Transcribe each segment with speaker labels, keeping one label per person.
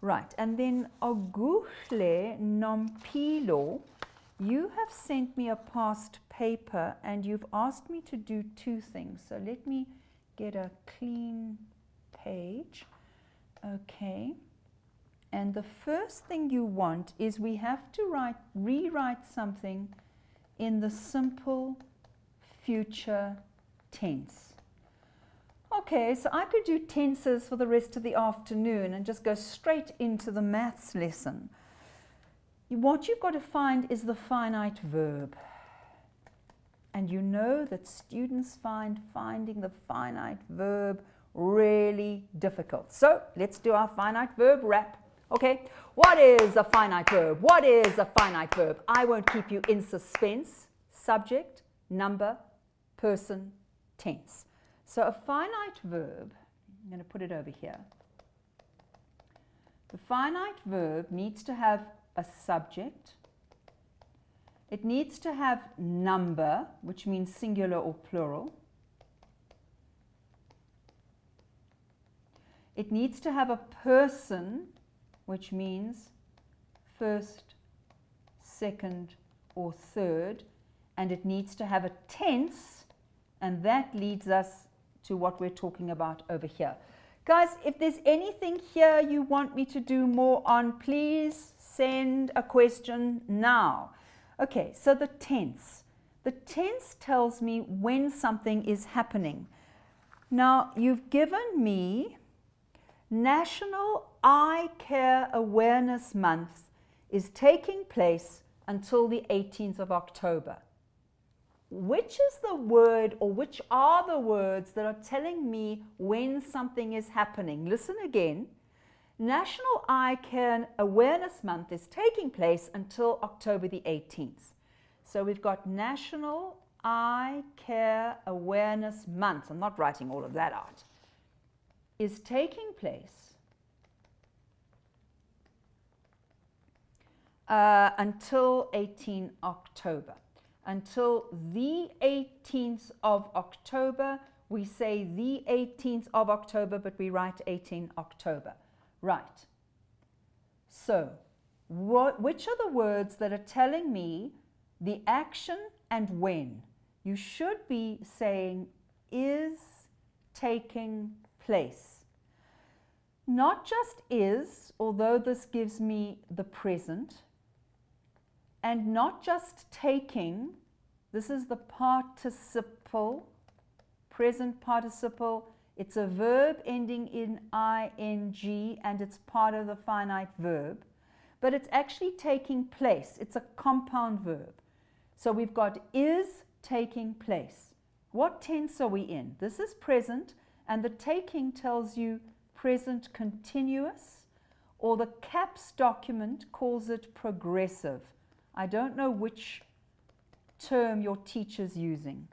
Speaker 1: Right, and then Oguhle Nompilo, you have sent me a past paper and you've asked me to do two things. So let me get a clean page. Okay. And the first thing you want is we have to rewrite something in the simple future tense. Okay, so I could do tenses for the rest of the afternoon and just go straight into the maths lesson. What you've got to find is the finite verb. And you know that students find finding the finite verb really difficult. So let's do our finite verb rap. Okay, what is a finite verb? What is a finite verb? I won't keep you in suspense. Subject, number, person, tense. So a finite verb, I'm going to put it over here. The finite verb needs to have a subject. It needs to have number, which means singular or plural. It needs to have a person, which means first, second, or third. And it needs to have a tense, and that leads us to what we're talking about over here. Guys, if there's anything here you want me to do more on, please send a question now. Okay, so the tense. The tense tells me when something is happening. Now, you've given me National Eye Care Awareness Month is taking place until the 18th of October. Which is the word, or which are the words that are telling me when something is happening? Listen again. National Eye Care Awareness Month is taking place until October the 18th. So we've got National Eye Care Awareness Month. I'm not writing all of that out. Is taking place until 18 October. Until the 18th of October, we say the 18th of October, but we write 18 October. Right. So, which are the words that are telling me the action and when? You should be saying is taking place. Not just is, although this gives me the present, and not just taking, this is the participle, present participle. It's a verb ending in ing, and it's part of the finite verb, but it's actually taking place. It's a compound verb. So we've got is taking place. What tense are we in? This is present, and the taking tells you present continuous, or the CAPS document calls it progressive. I don't know which term your teacher's using.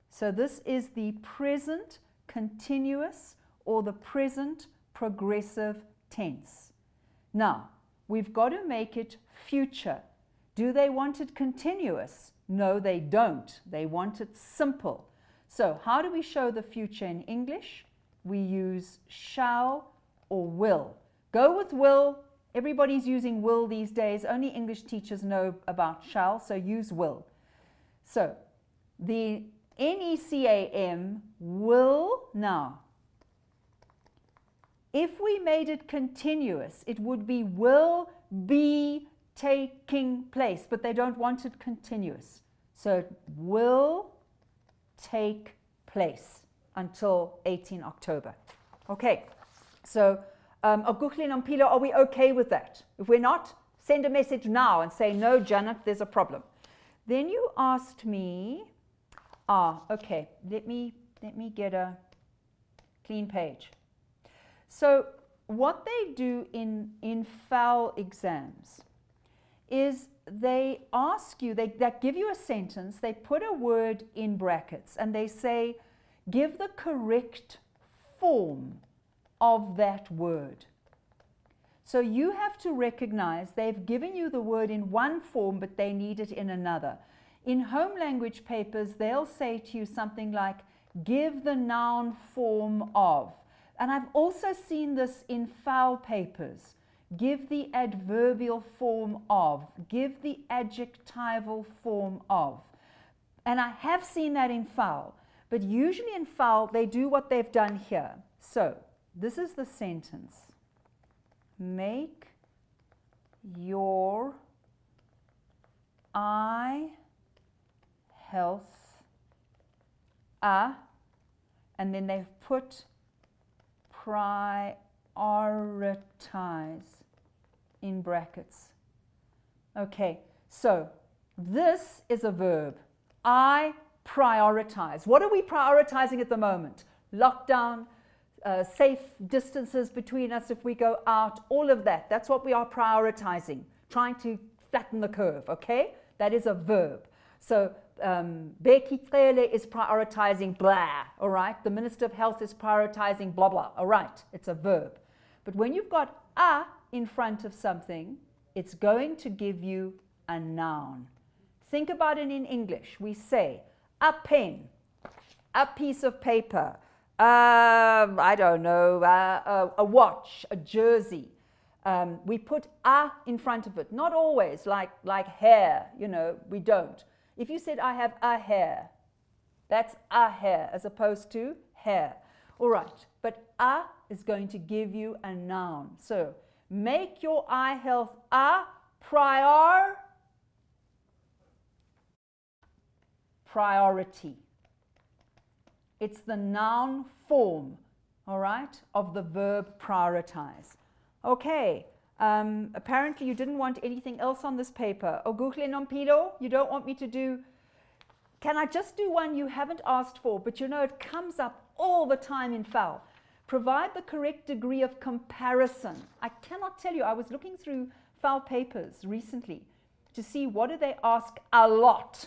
Speaker 1: So this is the present continuous or the present progressive tense. Now, we've got to make it future. Do they want it continuous? No, they don't. They want it simple. So how do we show the future in English? We use shall or will. Go with will. Everybody's using will these days. Only English teachers know about shall, so use will. So the NECAM will now. If we made it continuous, it would be will be taking place, but they don't want it continuous. So it will take place until 18 October. Okay, so Oguhle Nompilo, are we okay with that? If we're not, send a message now and say, no, Janet, there's a problem. Then you asked me, okay, let me get a clean page. So what they do in FAL exams is they ask you, they give you a sentence, they put a word in brackets, and they say, give the correct form of that word. So you have to recognize they've given you the word in one form, but they need it in another. In home language papers, they'll say to you something like, give the noun form of. And I've also seen this in foul papers. Give the adverbial form of. Give the adjectival form of. And I have seen that in foul. But usually in foul, they do what they've done here. So, this is the sentence. Make your eye health and then they've put prioritize in brackets. Okay, so this is a verb. I prioritize. What are we prioritizing at the moment? Lockdown, safe distances between us if we go out, all of that. That's what we are prioritizing, trying to flatten the curve, okay? That is a verb. So Becky Cele is prioritizing blah, all right? The Minister of Health is prioritizing blah, blah, all right? It's a verb. But when you've got a in front of something, it's going to give you a noun. Think about it in English. We say a pen, a piece of paper, I don't know, a watch, a jersey. We put a in front of it. Not always, like hair, you know, we don't. If you said, I have a hair, that's a hair as opposed to hair. All right, but a is going to give you a noun. So, make your eye health a priority. It's the noun form, all right, of the verb prioritize. Okay, apparently you didn't want anything else on this paper. Oguhle Nompido, you don't want me to do, can I just do one you haven't asked for, but you know it comes up all the time in foul. Provide the correct degree of comparison. I cannot tell you, I was looking through foul papers recently to see what do they ask a lot.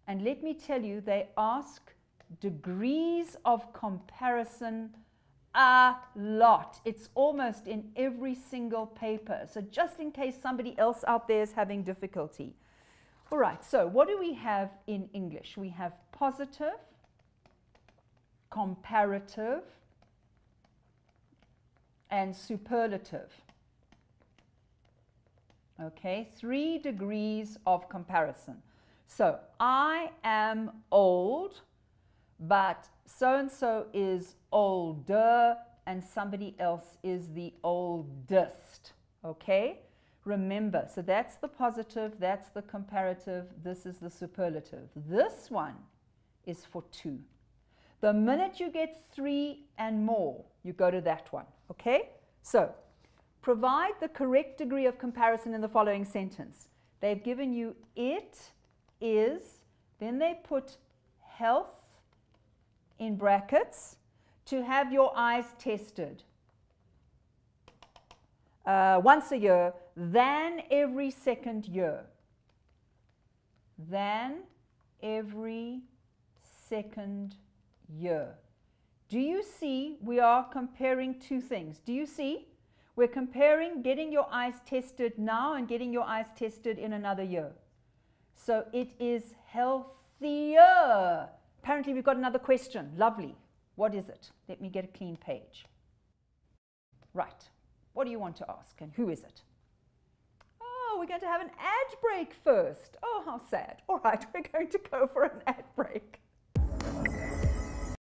Speaker 1: And let me tell you, they ask degrees of comparison a lot. It's almost in every single paper. So just in case somebody else out there is having difficulty. All right, so what do we have in English? We have positive, comparative, and superlative. Okay, 3 degrees of comparison. So, I am old, but so-and-so is older, and somebody else is the oldest. Okay? Remember, so that's the positive, that's the comparative, this is the superlative. This one is for 2. The minute you get 3 and more, you go to that one. Okay? So, provide the correct degree of comparison in the following sentence. They've given you it is, then they put health in brackets to have your eyes tested once a year, than every second year. Than every second year. Do you see we are comparing 2 things? Do you see? We're comparing getting your eyes tested now and getting your eyes tested in another year. So it is healthier. Apparently we've got another question. Lovely. What is it? Let me get a clean page. Right. What do you want to ask and who is it? Oh, we're going to have an ad break first. Oh, how sad. All right, we're going to go for an ad break.